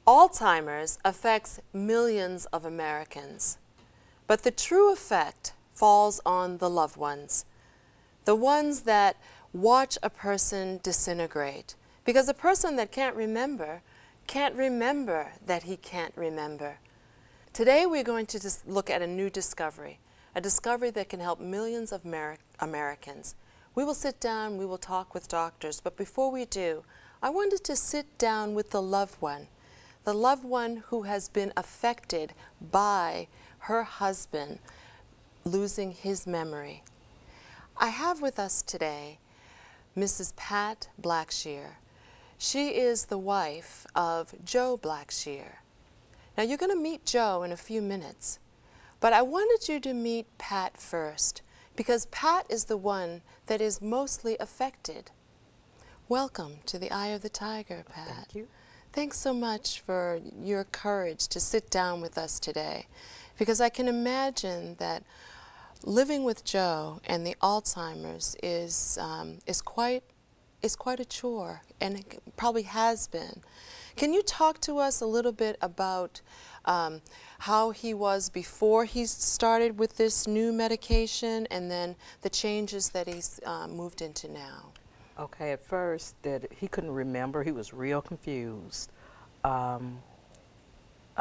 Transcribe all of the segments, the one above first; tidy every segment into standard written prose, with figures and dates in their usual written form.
Alzheimer's affects millions of Americans, but the true effect falls on the loved ones, the ones that watch a person disintegrate, because a person that can't remember that he can't remember. Today we're going to just look at a new discovery, a discovery that can help millions of Americans. We will sit down, we will talk with doctors, but before we do, I wanted to sit down with the loved one who has been affected by her husband losing his memory. I have with us today Mrs. Pat Blackshear. She is the wife of Joe Blackshear. Now you're going to meet Joe in a few minutes, but I wanted you to meet Pat first because Pat is the one that is mostly affected. Welcome to the Eye of the Tiger, Pat. Thank you. Thanks so much for your courage to sit down with us today, because I can imagine that living with Joe and the Alzheimer's is quite a chore, and it probably has been. Can you talk to us a little bit about how he was before he started with this new medication, and then the changes that he's moved into now? Okay, at first that he couldn't remember. He was real confused.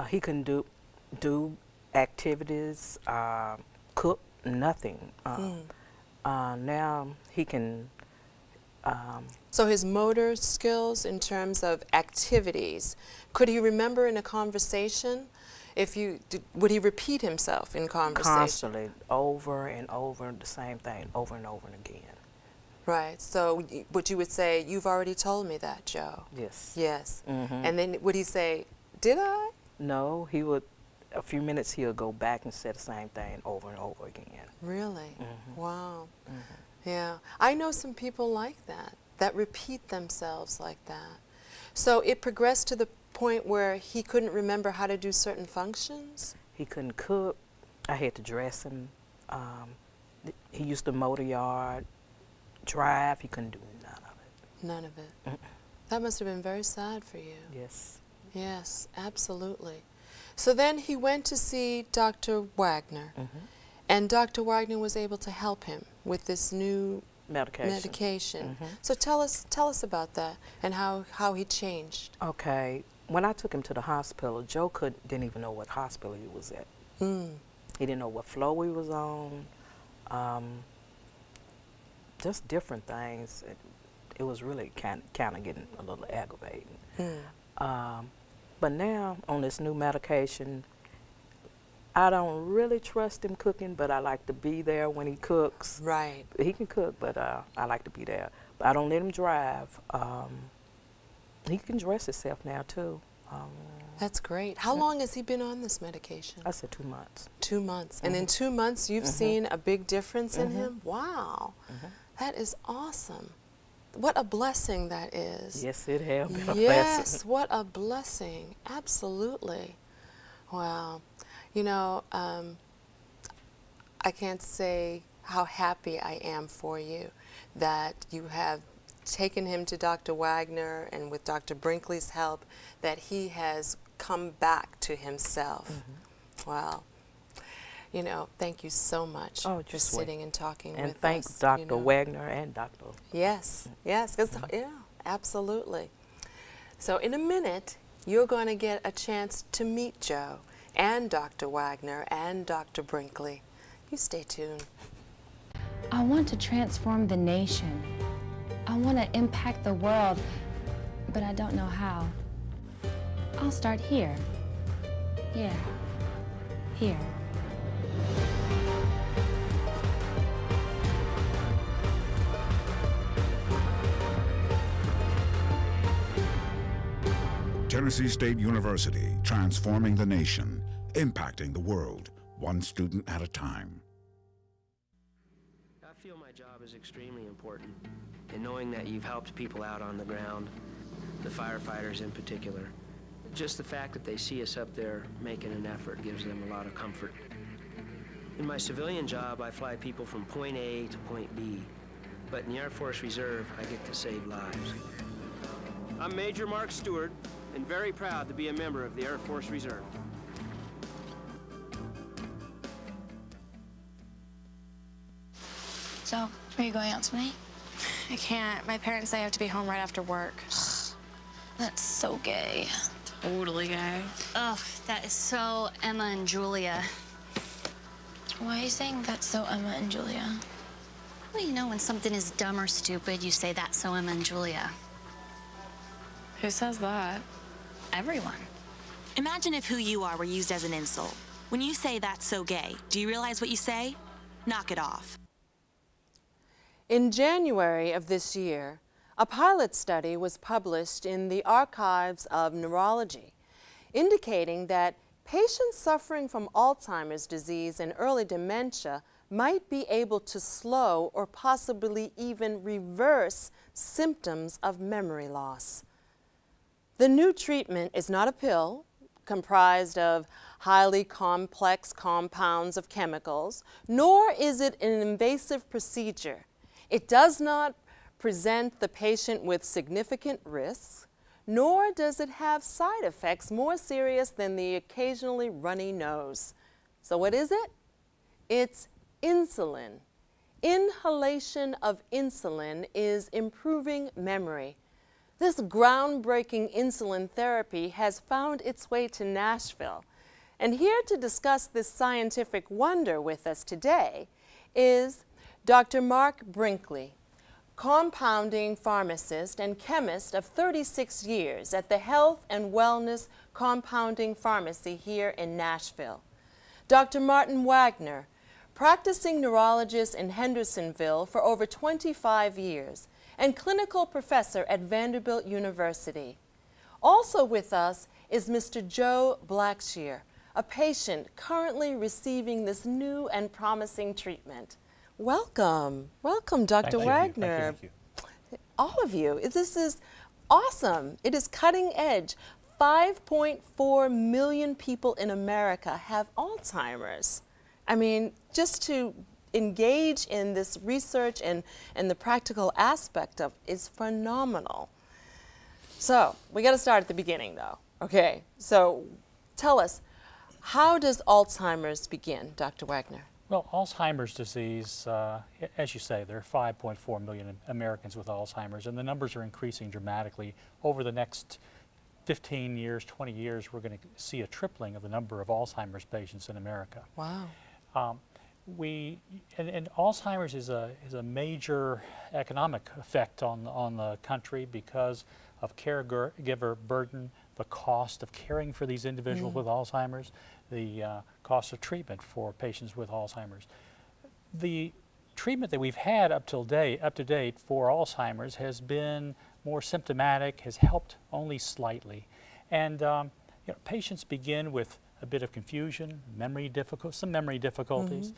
He couldn't do activities, cook, nothing. Now he can. So his motor skills in terms of activities, could he remember in a conversation? Would he repeat himself in conversation? Constantly, over and over, the same thing, over and over and again. Right. So what you would say, you've already told me that, Joe. Yes. Yes. Mm-hmm. And then would he say, did I? No, he would, a few minutes he'll go back and say the same thing over and over again. Really? Mm-hmm. Wow. Mm-hmm. Yeah. I know some people like that repeat themselves like that. So it progressed to the point where he couldn't remember how to do certain functions? He couldn't cook. I had to dress him. He used to mow the yard, drive. He couldn't do none of it. None of it. Mm-mm. That must have been very sad for you. Yes. Yes, absolutely. So then he went to see Dr. Wagner, Mm-hmm. and Dr. Wagner was able to help him with this new medication. Mm-hmm. So tell us about that and how he changed. Okay, when I took him to the hospital, Joe didn't even know what hospital he was at. Mm. He didn't know what floor he was on. Just different things. It was really kind of getting a little aggravating. Mm. But now on this new medication, I don't really trust him cooking, but I like to be there when he cooks. Right. He can cook, but I like to be there. But I don't let him drive. He can dress himself now too. That's great. How long has he been on this medication? I said 2 months. 2 months. Mm-hmm. And in 2 months you've seen a big difference in Mm-hmm. him? Wow. Mm-hmm. That is awesome. What a blessing that is. Yes, it has been a Yes, blessing. what a blessing. Absolutely. Wow. You know, I can't say how happy I am for you that you have taken him to Dr. Wagner, and with Dr. Brinkley's help, that he has come back to himself. Mm-hmm. Wow. You know, thank you so much for sitting and talking with us. And thank Dr. Wagner and Dr. Yes, yes, 'cause, yeah, absolutely. So in a minute, you're going to get a chance to meet Joe and Dr. Wagner and Dr. Brinkley. You stay tuned. I want to transform the nation. I want to impact the world, but I don't know how. I'll start here. Yeah, here. Tennessee State University, transforming the nation, impacting the world, one student at a time. I feel my job is extremely important, and knowing that you've helped people out on the ground, the firefighters in particular, just the fact that they see us up there making an effort gives them a lot of comfort. In my civilian job, I fly people from point A to point B, but in the Air Force Reserve, I get to save lives. I'm Major Mark Stewart, and very proud to be a member of the Air Force Reserve. So, are you going out tonight? I can't. My parents say I have to be home right after work. That's so gay. Totally gay. Ugh, that is so Emma and Julia. Why are you saying that's so Emma and Julia? Well, you know, when something is dumb or stupid, you say that's so Emma and Julia. Who says that? Everyone. Imagine if who you are were used as an insult. When you say that's so gay, do you realize what you say? Knock it off. In January of this year, a pilot study was published in the Archives of Neurology, indicating that patients suffering from Alzheimer's disease and early dementia might be able to slow or possibly even reverse symptoms of memory loss. The new treatment is not a pill comprised of highly complex compounds of chemicals, nor is it an invasive procedure. It does not present the patient with significant risks, nor does it have side effects more serious than the occasionally runny nose. So what is it? It's insulin. Inhalation of insulin is improving memory. This groundbreaking insulin therapy has found its way to Nashville. And here to discuss this scientific wonder with us today is Dr. Mark Brinkley, compounding pharmacist and chemist of 36 years at the Health and Wellness Compounding Pharmacy here in Nashville. Dr. Martin Wagner, practicing neurologist in Hendersonville for over 25 years and clinical professor at Vanderbilt University. Also with us is Mr. Joe Blackshear, a patient currently receiving this new and promising treatment. Welcome. Welcome, Dr. Wagner. Thank you. All of you. This is awesome. It is cutting edge. 5.4 million people in America have Alzheimer's. I mean, just to engage in this research and the practical aspect of it is phenomenal. So we got to start at the beginning, though. Okay, so tell us, how does Alzheimer's begin, Dr. Wagner? Well, Alzheimer's disease, as you say, there are 5.4 million Americans with Alzheimer's, and the numbers are increasing dramatically. Over the next 15 years, 20 years, we're going to see a tripling of the number of Alzheimer's patients in America. Wow. And Alzheimer's is a major economic effect on the country because of caregiver burden, the cost of caring for these individuals with Alzheimer's, the cost of treatment for patients with Alzheimer's. The treatment that we've had up to date for Alzheimer's has been more symptomatic, has helped only slightly. And patients begin with a bit of confusion, some memory difficulties,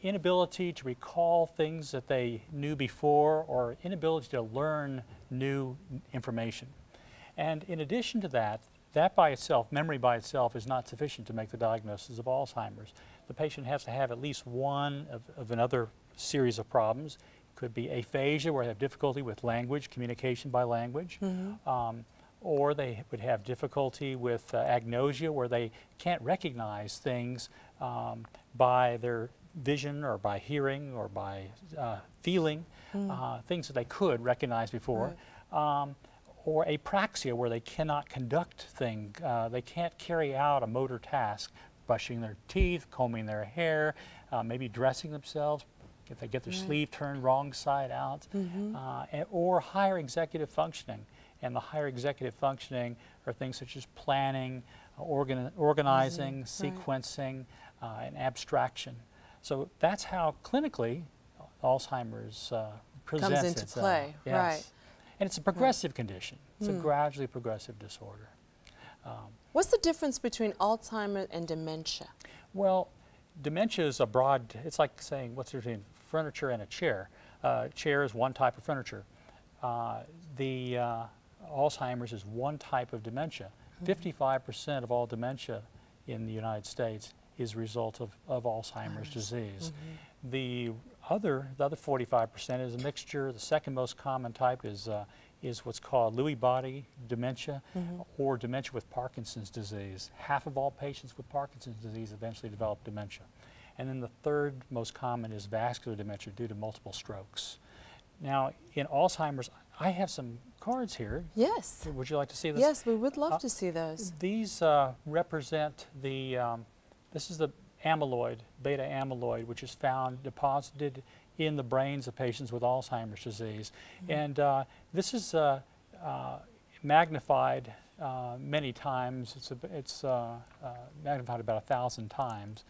inability to recall things that they knew before, or inability to learn new information. And in addition to that, by itself, memory by itself, is not sufficient to make the diagnosis of Alzheimer's. The patient has to have at least one of another series of problems. It could be aphasia, where they have difficulty with language, communication by language, or they would have difficulty with agnosia, where they can't recognize things by their vision or by hearing or by feeling, things that they could recognize before. Or apraxia, where they cannot conduct things, they can't carry out a motor task, brushing their teeth, combing their hair, maybe dressing themselves, if they get their sleeve turned wrong side out, or higher executive functioning. And the higher executive functioning are things such as planning, organizing, sequencing, and abstraction. So that's how clinically Alzheimer's presents comes into play, yes. right. And it's a progressive condition. It's a gradually progressive disorder. What's the difference between Alzheimer's and dementia? Well, dementia is a broad, it's like saying, what's the difference between furniture and a chair? Chair is one type of furniture. Alzheimer's is one type of dementia. 55% of all dementia in the United States is a result of Alzheimer's disease. The the other 45% is a mixture. The second most common type is what's called Lewy body dementia, or dementia with Parkinson's disease. Half of all patients with Parkinson's disease eventually develop dementia. And then the third most common is vascular dementia due to multiple strokes. Now, in Alzheimer's, I have some cards here. Yes. Would you like to see this? Yes, we would love to see those. These represent the, this is the amyloid, beta amyloid, which is found deposited in the brains of patients with Alzheimer's disease. And this is magnified many times. It's magnified about 1,000 times.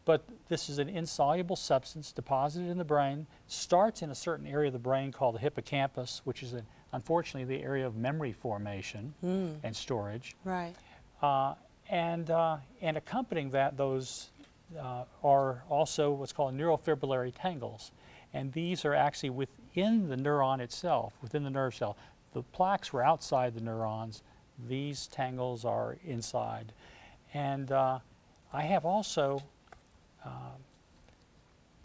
But this is an insoluble substance deposited in the brain, starts in a certain area of the brain called the hippocampus, which is unfortunately the area of memory formation and storage. Right. And accompanying that, those are also what's called neurofibrillary tangles. And these are actually within the neuron itself, within the nerve cell. The plaques were outside the neurons. These tangles are inside. And I have also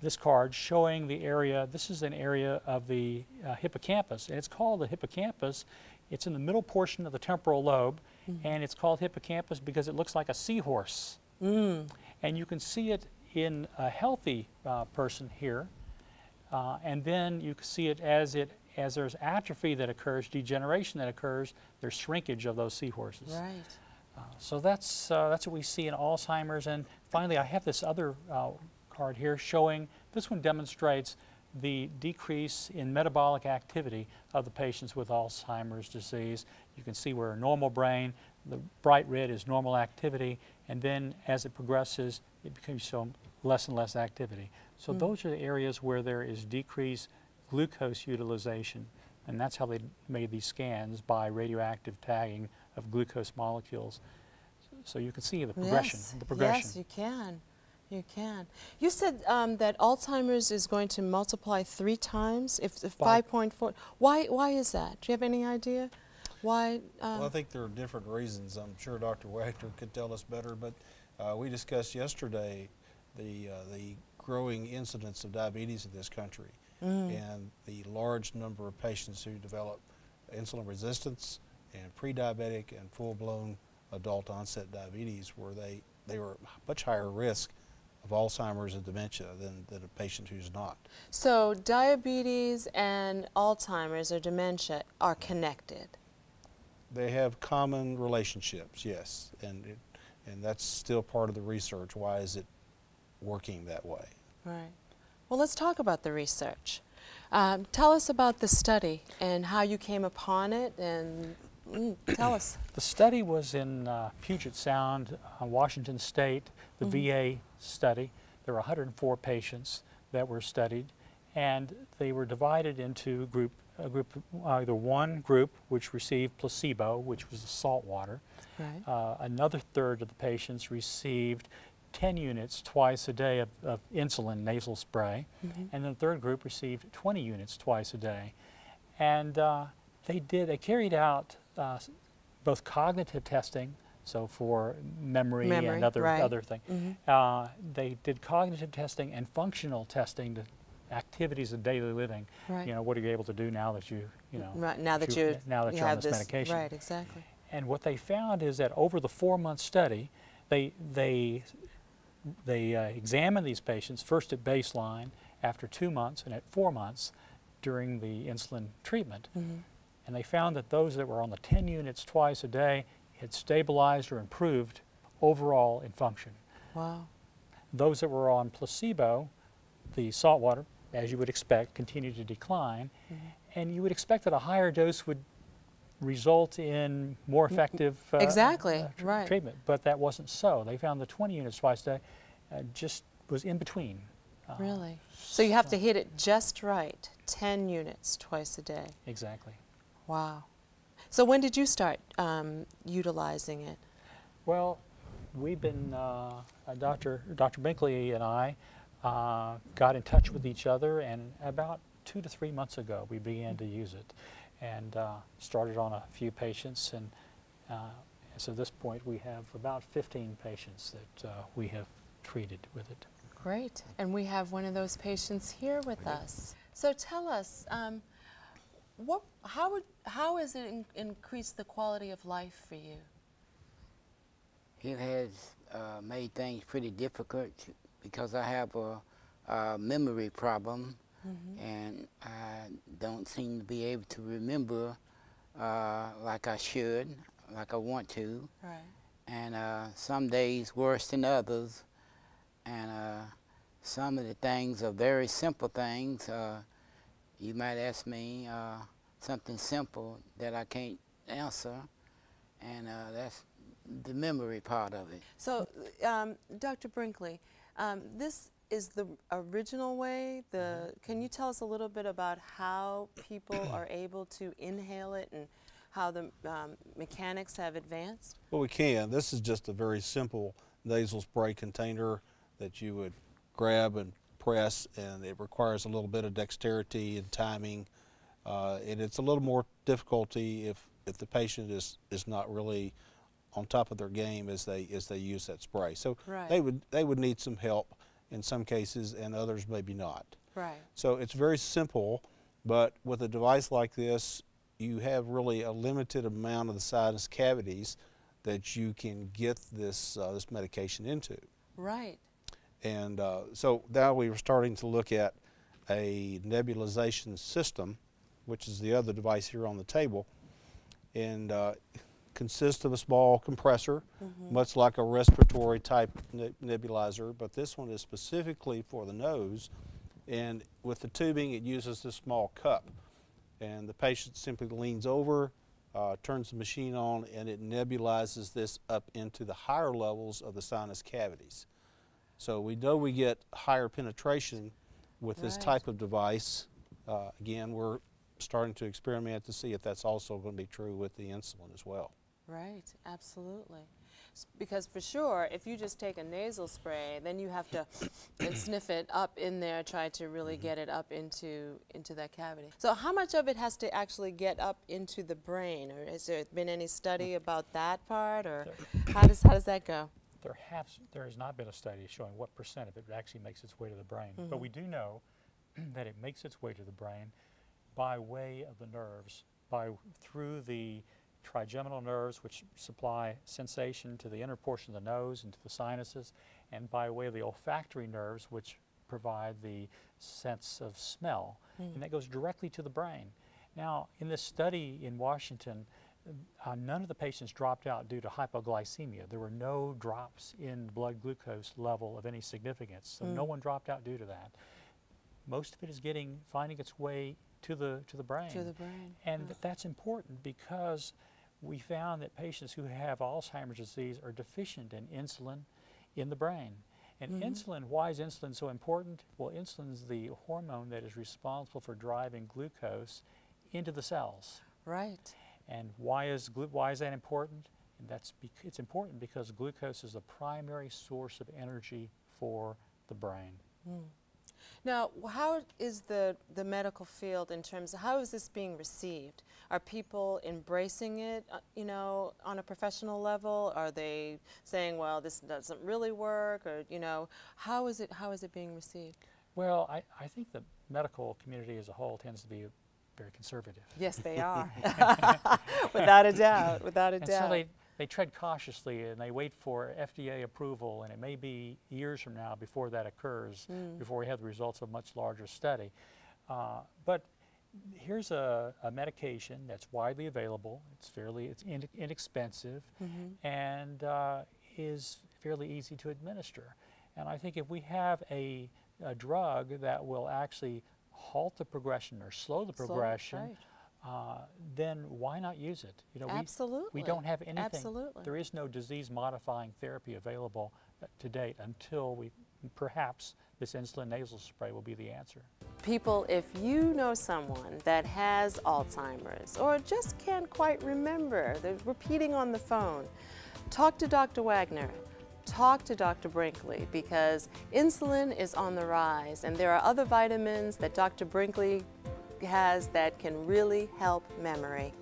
this card showing the area. This is an area of the hippocampus, and it's called the hippocampus. It's in the middle portion of the temporal lobe, and it's called hippocampus because it looks like a seahorse. And you can see it in a healthy person here, and then you can see it as there's atrophy that occurs, degeneration that occurs, there's shrinkage of those seahorses. Right. So that's what we see in Alzheimer's. And finally, I have this other card here showing, this one demonstrates the decrease in metabolic activity of the patients with Alzheimer's disease. You can see where a normal brain, the bright red is normal activity, and then as it progresses, it becomes show less and less activity. So those are the areas where there is decreased glucose utilization, and that's how they made these scans, by radioactive tagging of glucose molecules. So you can see the progression. Yes, you can. You can. You said that Alzheimer's is going to multiply 3 times, if 5.4. Why is that? Do you have any idea? Why? Well, I think there are different reasons. I'm sure Dr. Wagner could tell us better, but we discussed yesterday the growing incidence of diabetes in this country and the large number of patients who develop insulin resistance and pre-diabetic and full-blown adult onset diabetes, where they were much higher risk of Alzheimer's and dementia than a patient who's not. So diabetes and Alzheimer's or dementia are connected? They have common relationships, yes, and that's still part of the research. Why is it working that way? Right. Well, let's talk about the research. Tell us about the study and how you came upon it, and tell us. The study was in Puget Sound, Washington State, the VA study. There were 104 patients that were studied, and they were divided into either one group which received placebo, which was the salt water. Right. Another third of the patients received 10 units twice a day of insulin nasal spray, and the third group received 20 units twice a day. And they carried out both cognitive testing, so for memory and other things. They did cognitive testing and functional testing to activities of daily living. Right. You know, what are you able to do now that now that you're on this medication? Right, exactly. And what they found is that over the 4-month study, they examined these patients first at baseline, after 2 months, and at 4 months during the insulin treatment. And they found that those that were on the 10 units twice a day had stabilized or improved overall in function. Wow. Those that were on placebo, the salt water, as you would expect, continued to decline. And you would expect that a higher dose would result in more effective treatment, but that wasn't so. They found the 20 units twice a day just was in between. Really? So you have to hit it just right, 10 units twice a day. Exactly. Wow. So when did you start utilizing it? Well, we've been, Dr. Binkley and I got in touch with each other, and about 2 to 3 months ago we began to use it, and started on a few patients, and so at this point we have about 15 patients that we have treated with it. Great. And we have one of those patients here with us. So tell us, how has it increased the quality of life for you? It has made things pretty difficult because I have a memory problem, and I don't seem to be able to remember like I should, like I want to. Right. And some days worse than others. And some of the things are very simple things. You might ask me something simple that I can't answer, and that's the memory part of it. So, Dr. Brinkley, this is the original way. Can you tell us a little bit about how people are able to inhale it and how the mechanics have advanced? Well, we can. This is just a very simple nasal spray container that you would grab and press, and it requires a little bit of dexterity and timing. And it's a little more difficulty if the patient is not really on top of their game as they use that spray. So right. they would need some help in some cases, and others maybe not. Right. So it's very simple, but with a device like this, you have really a limited amount of the sinus cavities that you can get this this medication into. Right. And so now we were starting to look at a nebulization system, which is the other device here on the table, and consists of a small compressor, much like a respiratory type nebulizer, but this one is specifically for the nose, and with the tubing it uses this small cup, and the patient simply leans over, turns the machine on, and it nebulizes this up into the higher levels of the sinus cavities. So we know we get higher penetration with this type of device. Again, we're starting to experiment to see if that's also going to be true with the insulin as well. Right, absolutely. Because for sure, if you just take a nasal spray, then you have to sniff it up in there, try to really get it up into that cavity. So how much of it has to actually get up into the brain? Or has there been any study about that part? Or how does that go? There has not been a study showing what % of it actually makes its way to the brain. But we do know that it makes its way to the brain by way of the nerves, through the trigeminal nerves, which supply sensation to the inner portion of the nose and to the sinuses, and by way of the olfactory nerves, which provide the sense of smell. And that goes directly to the brain. Now, in this study in Washington, none of the patients dropped out due to hypoglycemia. There were no drops in blood glucose level of any significance, so no one dropped out due to that. Most of it is finding its way to the brain. To the brain. And that's important because we found that patients who have Alzheimer's disease are deficient in insulin in the brain. And insulin, why is insulin so important? Well, insulin is the hormone that is responsible for driving glucose into the cells. Right. And why is that important? And it's important because glucose is the primary source of energy for the brain. Now, how is the medical field in terms of how is this being received? Are people embracing it, you know, on a professional level? Are they saying, well, this doesn't really work, or you know, how is it being received? Well, I think the medical community as a whole tends to be very conservative. Yes, they are, without a doubt, without a doubt. So they tread cautiously and they wait for FDA approval, and it may be years from now before that occurs, before we have the results of a much larger study. But here's a medication that's widely available. It's inexpensive, and is fairly easy to administer. And I think if we have a drug that will actually halt the progression or slow the progression, then why not use it? You know, absolutely. We don't have anything. Absolutely. There is no disease-modifying therapy available to date until perhaps this insulin nasal spray will be the answer. People, if you know someone that has Alzheimer's or just can't quite remember, they're repeating on the phone, talk to Dr. Wagner. Talk to Dr. Brinkley, because insulin is on the rise, and there are other vitamins that Dr. Brinkley has that can really help memory.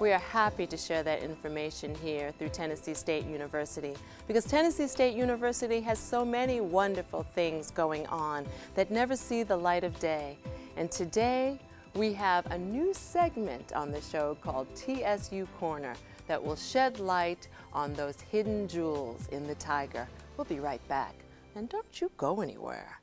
We are happy to share that information here through Tennessee State University because Tennessee State University has so many wonderful things going on that never see the light of day. And today we have a new segment on the show called TSU Corner that will shed light on those hidden jewels in the Tiger. We'll be right back. And don't you go anywhere.